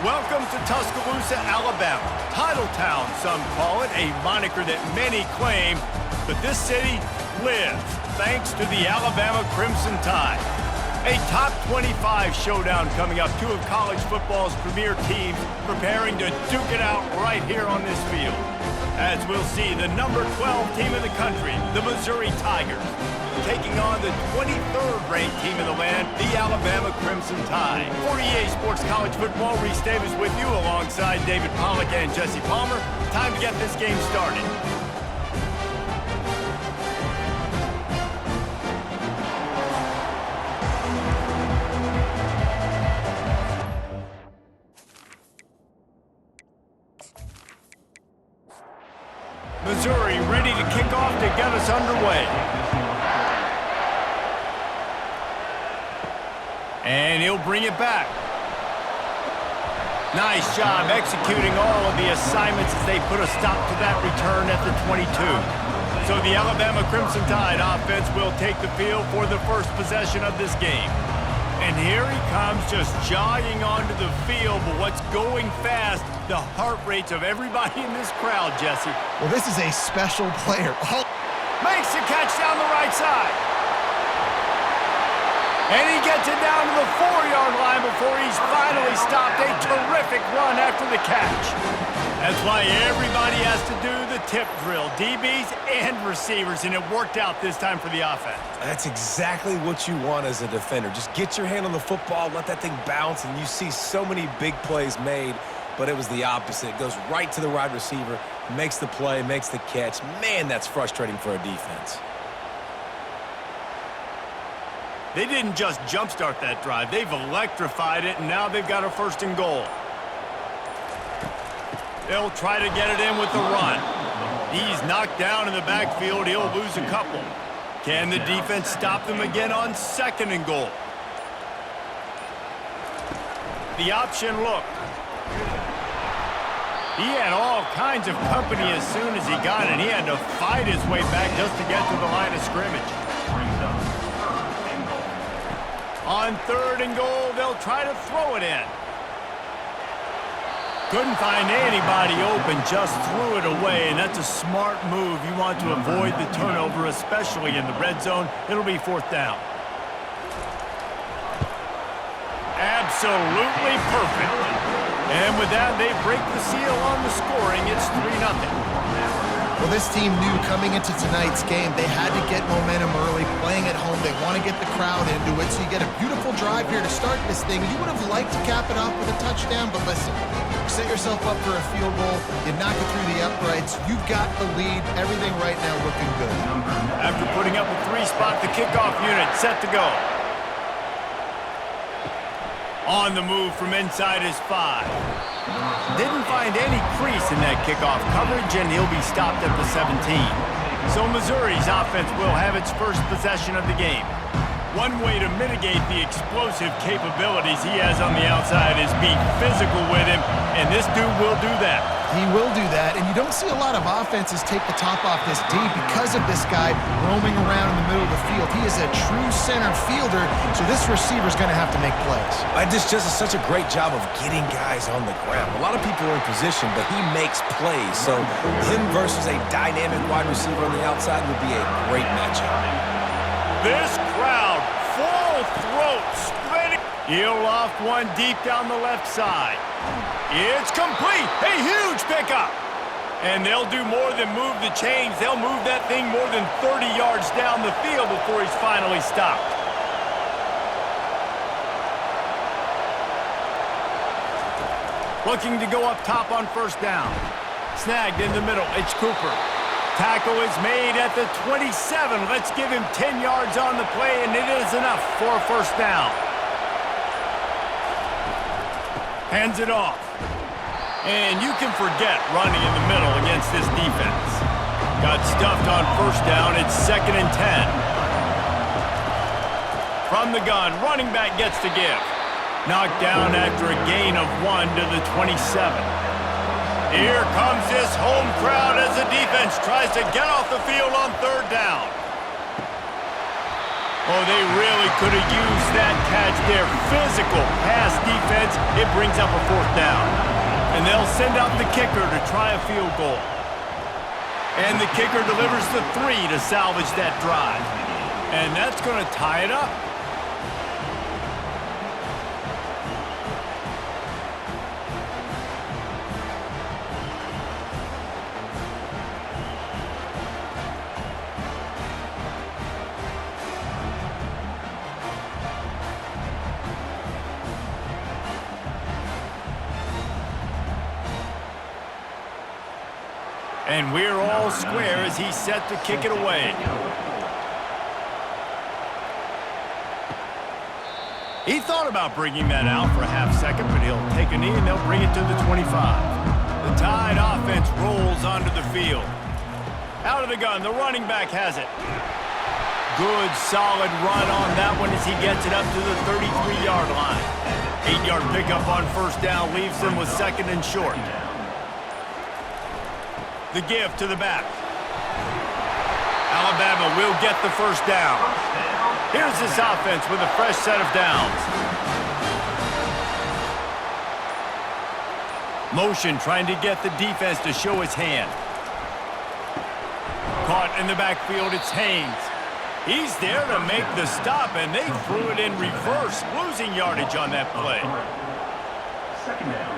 Welcome to Tuscaloosa, Alabama. Titletown, some call it, a moniker that many claim, but this city lives thanks to the Alabama Crimson Tide. A top 25 showdown coming up, two of college football's premier teams preparing to duke it out right here on this field. As we'll see, the number 12 team in the country, the Missouri Tigers, taking on the 23rd ranked team in the land, the Alabama Crimson Tide. For EA Sports College Football, Reese Davis with you alongside David Pollack and Jesse Palmer. Time to get this game started. Missouri ready to kick off to get us underway. And he'll bring it back. Nice job executing all of the assignments as they put a stop to that return at the 22. So the Alabama Crimson Tide offense will take the field for the first possession of this game. And here he comes, just jogging onto the field, but what's going fast, the heart rates of everybody in this crowd, Jesse. Well, this is a special player. Makes the catch down the right side. And he gets it down to the 4-yard line before he's finally stopped. A terrific run after the catch. That's why everybody has to do the tip drill, DBs and receivers, and it worked out this time for the offense. That's exactly what you want as a defender. Just get your hand on the football, let that thing bounce, and you see so many big plays made, but it was the opposite. It goes right to the wide receiver, makes the play, makes the catch. Man, that's frustrating for a defense. They didn't just jumpstart that drive. They've electrified it, and now they've got a 1st and goal. They'll try to get it in with the run. He's knocked down in the backfield. He'll lose a couple. Can the defense stop them again on 2nd and goal? The option look. He had all kinds of company as soon as he got it. He had to fight his way back just to get to the line of scrimmage. On 3rd and goal, they'll try to throw it in. Couldn't find anybody open, just threw it away, and that's a smart move. You want to avoid the turnover, especially in the red zone. It'll be 4th down. Absolutely perfect. And with that, they break the seal on the scoring. It's 3-0. Well, this team knew coming into tonight's game they had to get momentum early, playing at home. They want to get the crowd into it, so you get a beautiful drive here to start this thing. You would have liked to cap it off with a touchdown, but listen, set yourself up for a field goal. You knock it through the uprights. You've got the lead. Everything right now looking good. After putting up a 3-spot, the kickoff unit set to go. On the move from inside his 5. Didn't find any crease in that kickoff coverage, and he'll be stopped at the 17. So Missouri's offense will have its first possession of the game. One way to mitigate the explosive capabilities he has on the outside is be physical with him, and this dude will do that. He will do that, and you don't see a lot of offenses take the top off this D because of this guy roaming around in the middle of the field. He is a true center fielder, so this receiver's going to have to make plays. This just is such a great job of getting guys on the ground. A lot of people are in position, but he makes plays, so him versus a dynamic wide receiver on the outside would be a great matchup. This crowd, full throat, spreading. He'll loft one deep down the left side. It's complete. A huge pickup. And they'll do more than move the chains. They'll move that thing more than 30 yards down the field before he's finally stopped. Looking to go up top on 1st down. Snagged in the middle. It's Cooper. Tackle is made at the 27. Let's give him 10 yards on the play, and it is enough for a 1st down. Hands it off. And you can forget running in the middle against this defense. Got stuffed on 1st down. It's 2nd and 10. From the gun, running back gets to give. Knocked down after a gain of 1 to the 27. Here comes this home crowd as the defense tries to get off the field on 3rd down. Oh, they really could have used that catch there. Physical pass defense. It brings up a 4th down. And they'll send out the kicker to try a field goal. And the kicker delivers the 3 to salvage that drive. And that's going to tie it up. And we're all square as he's set to kick it away. He thought about bringing that out for a half second, but he'll take a knee and they'll bring it to the 25. The Tide offense rolls onto the field. Out of the gun, the running back has it. Good, solid run on that one as he gets it up to the 33-yard line. 8-yard pickup on 1st down leaves them with 2nd and short. The give to the back. Alabama will get the 1st down. Here's this offense with a fresh set of downs. Motion trying to get the defense to show his hand. Caught in the backfield, it's Haynes. He's there to make the stop, and they threw it in reverse, losing yardage on that play. 2nd down.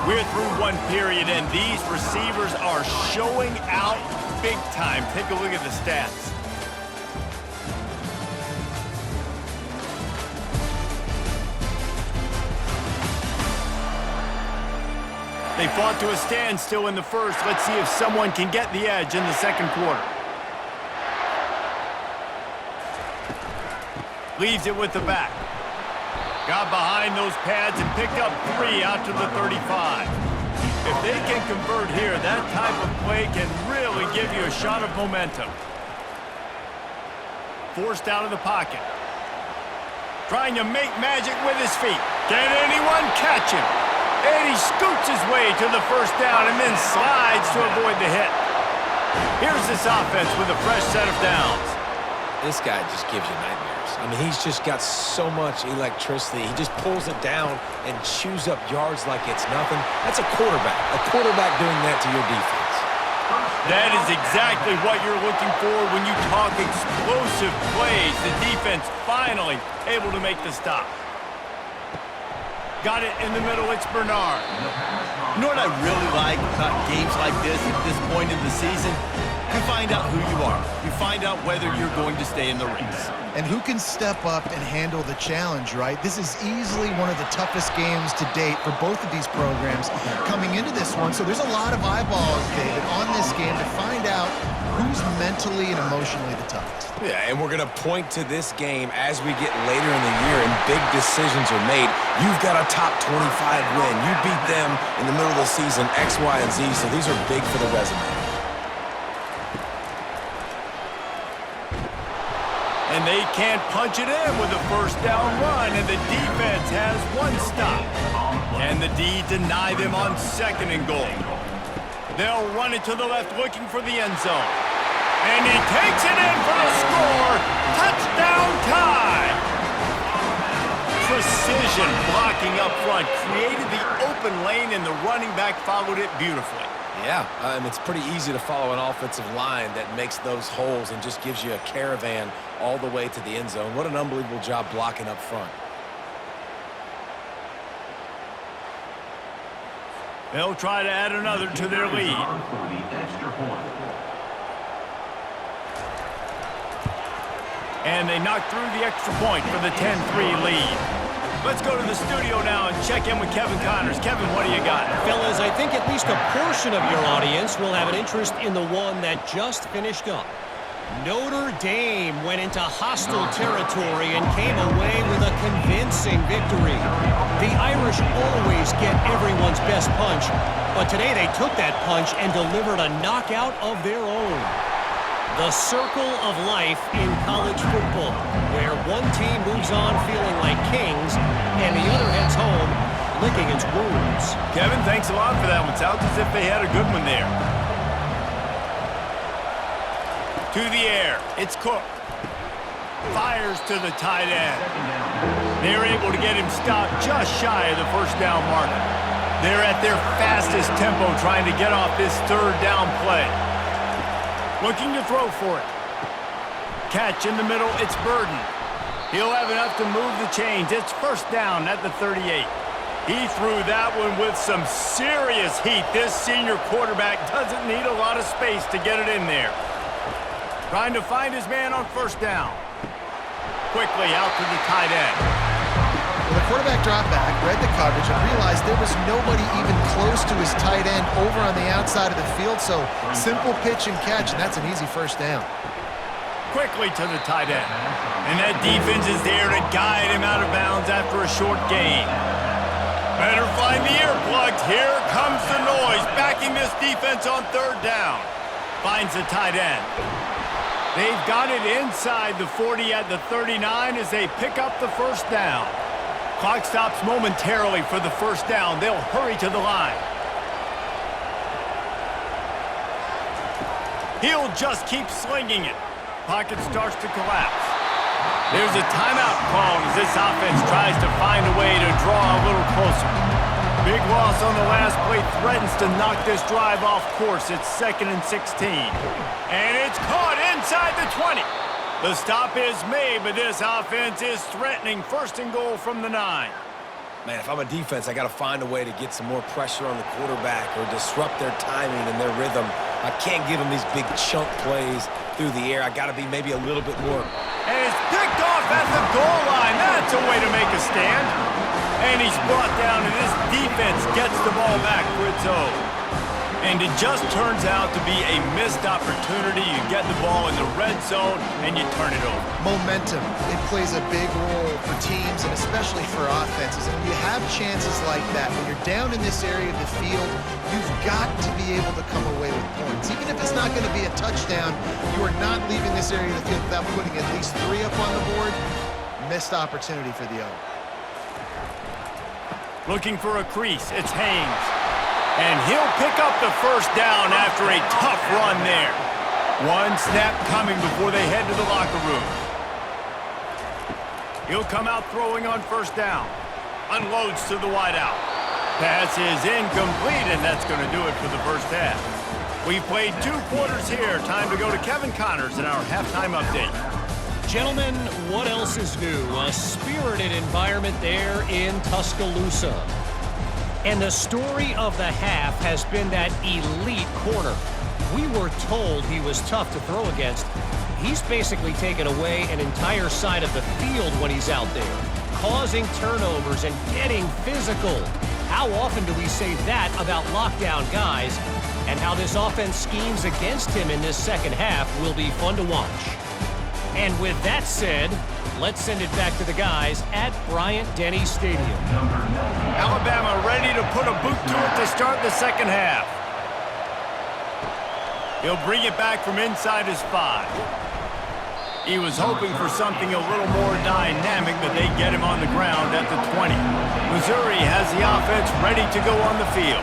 We're through one period, and these receivers are showing out big time. Take a look at the stats. They fought to a standstill in the 1st. Let's see if someone can get the edge in the 2nd quarter. Leaves it with the back. Got behind those pads and picked up 3 out to the 35. If they can convert here, that type of play can really give you a shot of momentum. Forced out of the pocket. Trying to make magic with his feet. Can anyone catch him? And he scoots his way to the 1st down and then slides to avoid the hit. Here's this offense with a fresh set of downs. This guy just gives you nightmares. I mean, he's just got so much electricity. He just pulls it down and chews up yards like it's nothing. That's a quarterback. A quarterback doing that to your defense. That is exactly what you're looking for when you talk explosive plays. The defense finally able to make the stop. Got it in the middle, it's Bernard. You know what I really like about games like this at this point in the season? You find out who you are. You find out whether you're going to stay in the race. And who can step up and handle the challenge, right? This is easily one of the toughest games to date for both of these programs coming into this one. So there's a lot of eyeballs, David, on this game to find out who's mentally and emotionally the toughest. Yeah, and we're going to point to this game as we get later in the year and big decisions are made. You've got a top 25 win. You beat them in the middle of the season, X, Y, and Z, so these are big for the resume. And they can't punch it in with a 1st down run, and the defense has 1 stop. Can the D deny them on 2nd and goal? They'll run it to the left looking for the end zone. And he takes it in for the score. Touchdown Tide! Precision blocking up front created the open lane, and the running back followed it beautifully. Yeah, it's pretty easy to follow an offensive line that makes those holes and just gives you a caravan all the way to the end zone. What an unbelievable job blocking up front. They'll try to add another to their lead. And they knock through the extra point for the 10-3 lead. Let's go to the studio now and check in with Kevin Connors. Kevin, what do you got? Fellas, I think at least a portion of your audience will have an interest in the one that just finished up. Notre Dame went into hostile territory and came away with a convincing victory. The Irish always get everyone's best punch, but today they took that punch and delivered a knockout of their own. The circle of life in college football, where one team moves on feeling like kings and the other heads home licking its wounds. Kevin, thanks a lot for that one. Sounds as if they had a good one there. To the air. It's Cook. Fires to the tight end. They're able to get him stopped just shy of the first down marker. They're at their fastest tempo trying to get off this third down play. Looking to throw for it. Catch in the middle. It's Burden. He'll have enough to move the chains. It's first down at the 38. He threw that one with some serious heat. This senior quarterback doesn't need a lot of space to get it in there. Trying to find his man on first down. Quickly out to the tight end. Well, the quarterback dropped back, read the coverage, and realized there was nobody even close to his tight end over on the outside of the field, so simple pitch and catch, and that's an easy first down. Quickly to the tight end. And that defense is there to guide him out of bounds after a short gain. Better find the earplugs. Here comes the noise, backing this defense on third down. Finds the tight end. They've got it inside the 40 at the 39 as they pick up the first down. Clock stops momentarily for the first down. They'll hurry to the line. He'll just keep slinging it. Pocket starts to collapse. There's a timeout called as this offense tries to find a way to draw a little closer. Big loss on the last play threatens to knock this drive off course. It's 2nd and 16. And it's caught inside the 20. The stop is made, but this offense is threatening first and goal from the 9. Man, if I'm a defense, I got to find a way to get some more pressure on the quarterback or disrupt their timing and their rhythm. I can't give them these big chunk plays through the air. I got to be maybe a little bit more. And it's picked off at the goal line. That's a way to make a stand. And he's brought down, and this defense gets the ball back for its own. And it just turns out to be a missed opportunity. You get the ball in the red zone, and you turn it over. Momentum, it plays a big role for teams and especially for offenses. And when you have chances like that, when you're down in this area of the field, you've got to be able to come away with points. Even if it's not going to be a touchdown, you are not leaving this area of the field without putting at least 3 up on the board. Missed opportunity for the O. Looking for a crease, it's Haynes. And he'll pick up the first down after a tough run there. One snap coming before they head to the locker room. He'll come out throwing on first down. Unloads to the wideout. Pass is incomplete, and that's going to do it for the first half. We've played 2 quarters here. Time to go to Kevin Connors in our halftime update. Gentlemen, what else is new? A spirited environment there in Tuscaloosa. And the story of the half has been that elite corner. We were told he was tough to throw against. He's basically taken away an entire side of the field when he's out there, causing turnovers and getting physical. How often do we say that about lockdown guys? And how this offense schemes against him in this second half will be fun to watch. And with that said, let's send it back to the guys at Bryant-Denny Stadium. Alabama ready to put a boot to it to start the second half. He'll bring it back from inside his 5. He was hoping for something a little more dynamic, but they get him on the ground at the 20. Missouri has the offense ready to go on the field.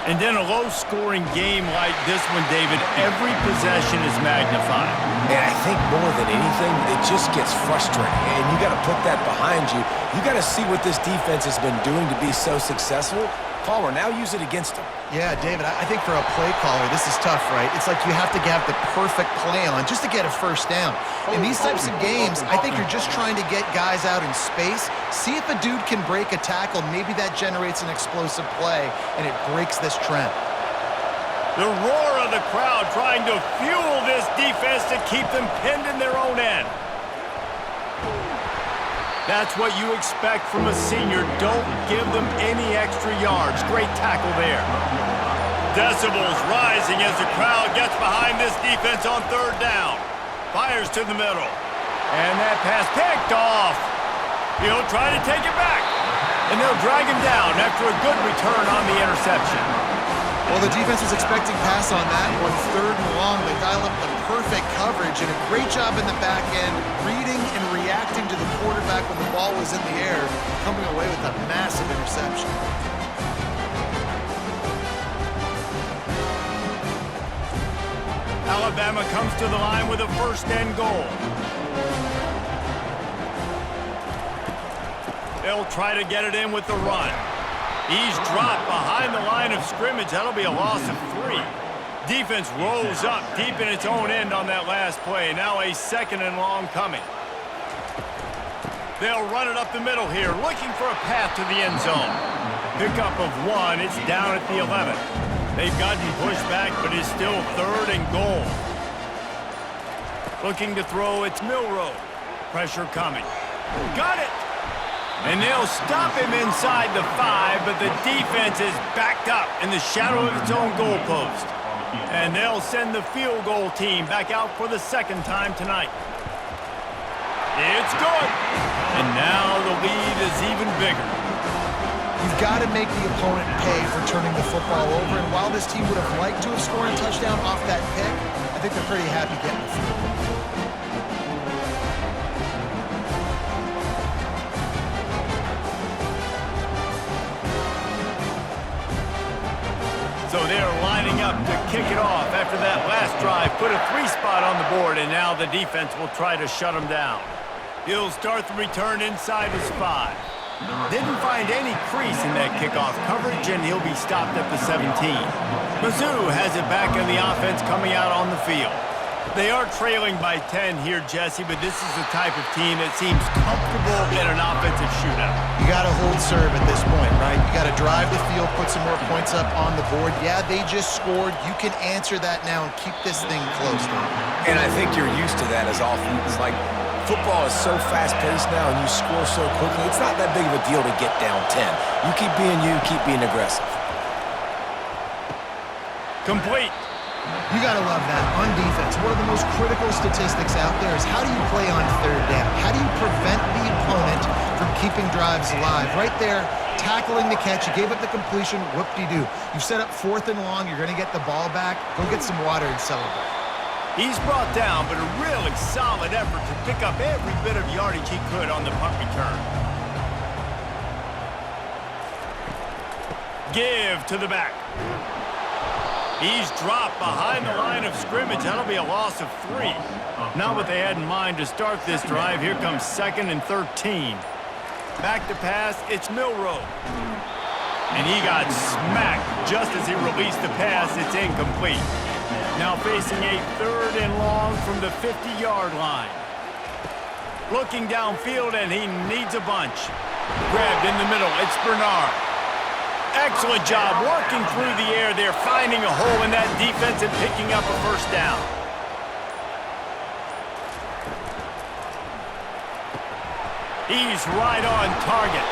And in a low-scoring game like this one, David, every possession is magnified. And I think more than anything, it just gets frustrating. And you got to put that behind you. You got to see what this defense has been doing to be so successful. Palmer, now use it against him. Yeah, David, I think for a play caller, this is tough, right? It's like you have to have the perfect play on just to get a first down. In these types of games, I think you're just trying to get guys out in space, see if a dude can break a tackle. Maybe that generates an explosive play, and it breaks this trend. The roar of the crowd trying to fuel this defense to keep them pinned in their own end. That's what you expect from a senior. Don't give them any extra yards. Great tackle there. Decibels rising as the crowd gets behind this defense on third down. Fires to the middle. And that pass picked off. He'll try to take it back. And they'll drag him down after a good return on the interception. Well, the defense was expecting pass on that one. 3rd and long. They dial up the perfect coverage and a great job in the back end, reading and reacting to the quarterback when the ball was in the air, coming away with a massive interception. Alabama comes to the line with a first and goal. They'll try to get it in with the run. He's dropped behind the line of scrimmage. That'll be a loss of 3. Defense rolls up deep in its own end on that last play. Now a second and long coming. They'll run it up the middle here, looking for a path to the end zone. Pickup of 1. It's down at the 11. They've gotten pushed back, but it's still third and goal. Looking to throw, it's Milroe. Pressure coming. Got it! And they'll stop him inside the 5, but the defense is backed up in the shadow of its own goalpost. And they'll send the field goal team back out for the second time tonight. It's good! And now the lead is even bigger. You've got to make the opponent pay for turning the football over, and while this team would have liked to have scored a touchdown off that pick, I think they're pretty happy getting the field goal. So they're lining up to kick it off after that last drive. Put a 3 spot on the board, and now the defense will try to shut them down. He'll start the return inside his 5. Didn't find any crease in that kickoff coverage, and he'll be stopped at the 17. Mizzou has it back in the offense coming out on the field. They are trailing by 10 here, Jesse, but this is the type of team that seems comfortable in an offensive shootout. You got to hold serve at this point, right? You got to drive the field, put some more points up on the board. Yeah, they just scored. You can answer that now and keep this thing close. And I think you're used to that as offense. Like, football is so fast-paced now and you score so quickly, it's not that big of a deal to get down 10. You keep being aggressive. Complete. You got to love that. On defense, one of the most critical statistics out there is how do you play on third down? How do you prevent the opponent from keeping drives alive? Right there, tackling the catch. You gave up the completion. Whoop-de-doo. You've set up 4th and long. You're going to get the ball back. Go get some water and celebrate. He's brought down, but a really solid effort to pick up every bit of yardage he could on the punt return. Give to the back. He's dropped behind the line of scrimmage. That'll be a loss of 3. Not what they had in mind to start this drive. Here comes 2nd and 13. Back to pass, it's Milroe. And he got smacked just as he released the pass. It's incomplete. Now facing a 3rd and long from the 50-yard line. Looking downfield, and he needs a bunch. Grabbed in the middle, it's Bernard. Excellent job working through the air there, finding a hole in that defense and picking up a first down. He's right on target.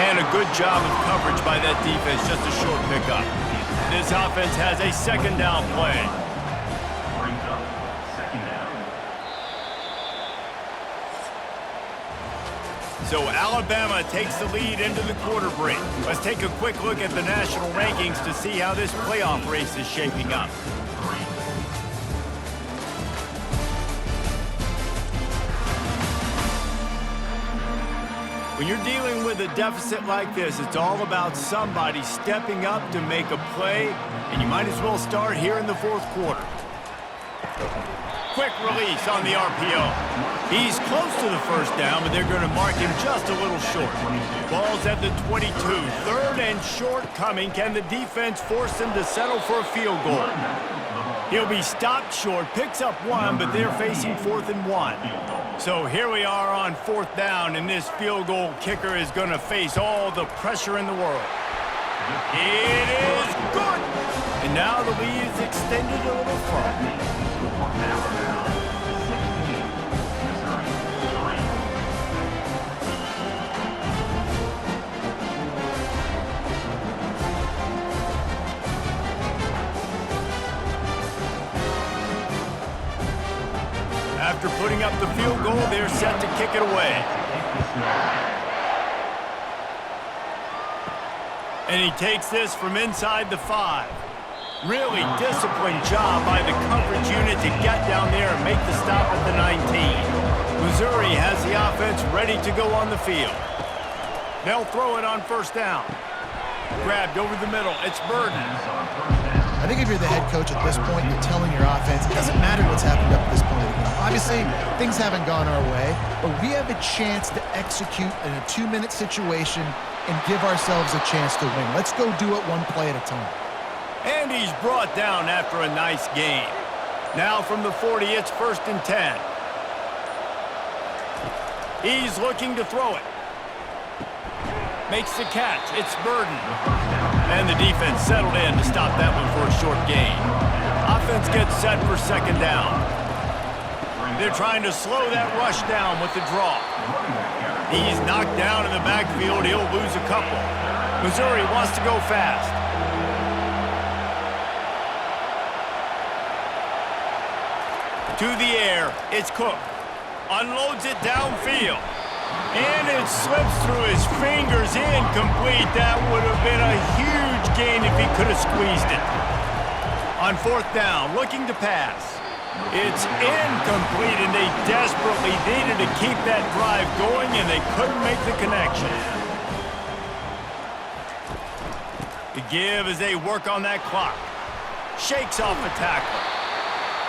And a good job of coverage by that defense, just a short pickup. This offense has a 2nd down play. Brings up 2nd down. So Alabama takes the lead into the quarter break. Let's take a quick look at the national rankings to see how this playoff race is shaping up. When you're dealing with a deficit like this, it's all about somebody stepping up to make a play, and you might as well start here in the 4th quarter. Quick release on the RPO. He's close to the first down, but they're going to mark him just a little short. Ball's at the 22. 3rd and short coming. Can the defense force him to settle for a field goal? He'll be stopped short, picks up 1, but they're facing 4th and 1. So here we are on 4th down, and this field goal kicker is going to face all the pressure in the world. It is good! And now the lead is extended a little further. After putting up the field goal, they're set to kick it away. And he takes this from inside the 5. Really disciplined job by the coverage unit to get down there and make the stop at the 19. Missouri has the offense ready to go on the field. They'll throw it on 1st down. Grabbed over the middle. It's Burden. I think if you're the head coach at this point, you're telling your offense, it doesn't matter what's happened up to this point. Obviously, things haven't gone our way, but we have a chance to execute in a 2-minute situation and give ourselves a chance to win. Let's go do it one play at a time. And he's brought down after a nice gain. Now from the 40, it's 1st and 10. He's looking to throw it. Makes the catch. It's Burden. And the defense settled in to stop that one for a short gain. Offense gets set for 2nd down. They're trying to slow that rush down with the draw. He's knocked down in the backfield. He'll lose a couple. Missouri wants to go fast. To the air, it's Cook. Unloads it downfield. And it slips through his fingers, incomplete. That would have been a huge gain if he could have squeezed it. On 4th down, looking to pass. It's incomplete, and they desperately needed to keep that drive going, and they couldn't make the connection. The give as they work on that clock. Shakes off the tackle.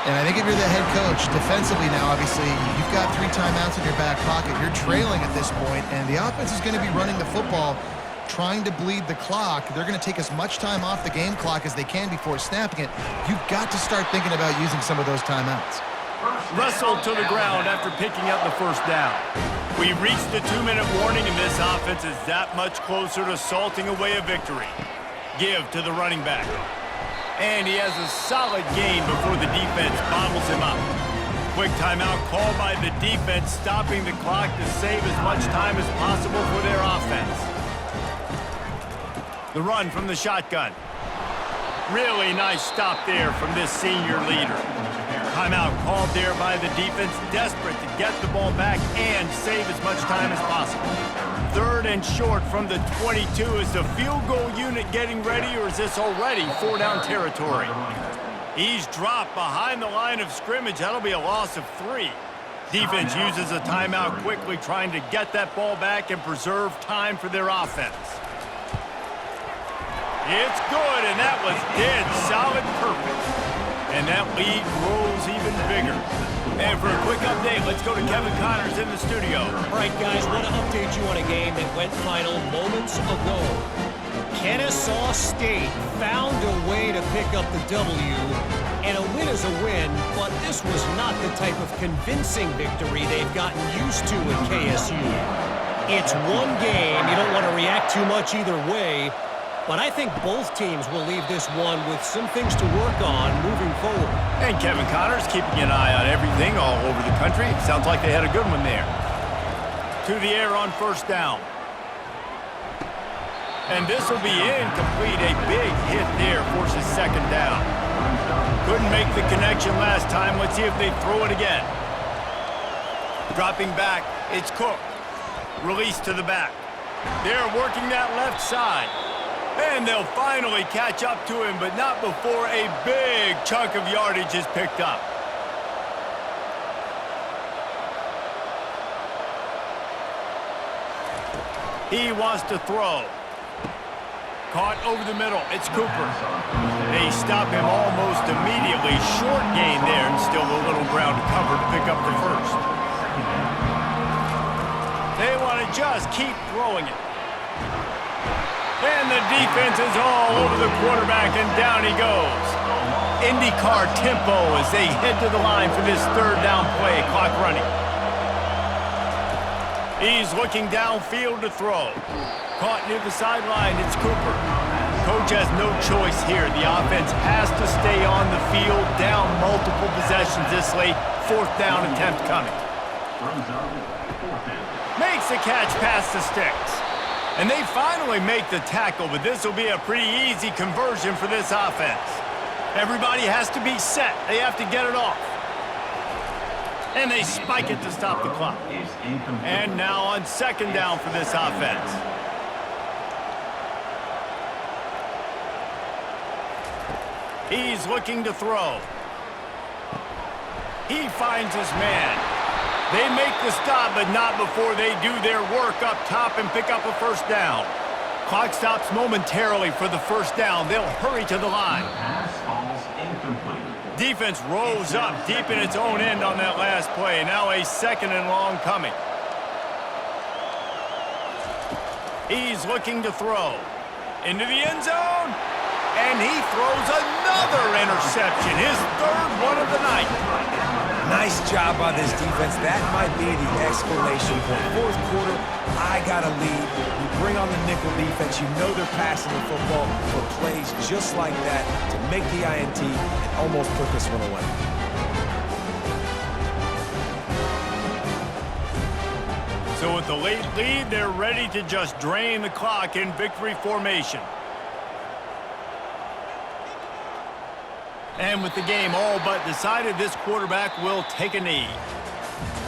And I think if you're the head coach, defensively now, obviously, you've got 3 timeouts in your back pocket. You're trailing at this point, and the offense is going to be running the football, trying to bleed the clock. They're going to take as much time off the game clock as they can before snapping it. You've got to start thinking about using some of those timeouts. Wrestled to the ground after picking up the 1st down. We've reached the 2-minute warning, and this offense is that much closer to salting away a victory. Give to the running back. And he has a solid gain before the defense bottles him up. Quick timeout called by the defense, stopping the clock to save as much time as possible for their offense. The run from the shotgun. Really nice stop there from this senior leader. Timeout called there by the defense, desperate to get the ball back and save as much time as possible. 3rd and short from the 22. Is the field goal unit getting ready, or is this already 4-down territory? He's dropped behind the line of scrimmage. That'll be a loss of 3. Defense uses a timeout quickly, trying to get that ball back and preserve time for their offense. It's good, and that was dead solid, perfect. And that lead grows even bigger. And for a quick update, let's go to Kevin Connors in the studio. All right, guys, want to update you on a game that went final moments ago. Kennesaw State found a way to pick up the W, and a win is a win, but this was not the type of convincing victory they've gotten used to at KSU. It's one game. You don't want to react too much either way, but I think both teams will leave this one with some things to work on moving forward. And Kevin Connors keeping an eye on everything all over the country. Sounds like they had a good one there. To the air on 1st down. And this will be incomplete. A big hit there forces 2nd down. Couldn't make the connection last time. Let's see if they throw it again. Dropping back, it's Cook. Release to the back. They're working that left side. And they'll finally catch up to him, but not before a big chunk of yardage is picked up. He wants to throw. Caught over the middle. It's Cooper. They stop him almost immediately. Short gain there, and still a little ground to cover to pick up the 1st. They want to just keep throwing it. And the defense is all over the quarterback, and down he goes. IndyCar tempo as they head to the line for this 3rd down play. Clock running. He's looking downfield to throw. Caught near the sideline. It's Cooper. Coach has no choice here. The offense has to stay on the field, down multiple possessions this late. 4th down attempt coming. Makes the catch past the sticks. And they finally make the tackle, but this will be a pretty easy conversion for this offense. Everybody has to be set. They have to get it off. And they spike it to stop the clock. And now on 2nd down for this offense. He's looking to throw. He finds his man. They make the stop, but not before they do their work up top and pick up a 1st down. Clock stops momentarily for the 1st down. They'll hurry to the line. Defense rose up deep in its own end on that last play. Now a 2nd and long coming. He's looking to throw. Into the end zone. And he throws another interception. His 3rd one of the night. Nice job by this defense. That might be the exclamation point. 4th quarter, I got a lead. You bring on the nickel defense. You know they're passing the football for plays just like that to make the INT and almost put this one away. So with the late lead, they're ready to just drain the clock in victory formation. And with the game all but decided, this quarterback will take a knee.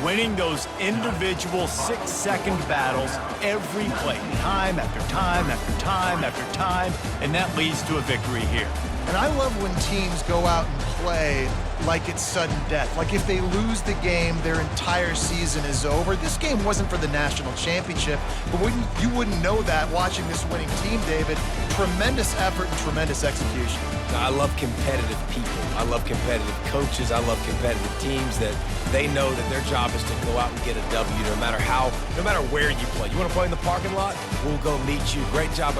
Winning those individual 6-second battles every play, time after time after time after time, and that leads to a victory here. And I love when teams go out and play like it's sudden death. Like if they lose the game, their entire season is over. This game wasn't for the national championship, but you wouldn't know that watching this winning team, David. Tremendous effort and tremendous execution. I love competitive people. I love competitive coaches. I love competitive teams that they know that their job is to go out and get a W no matter where you play. You want to play in the parking lot? We'll go meet you. Great job.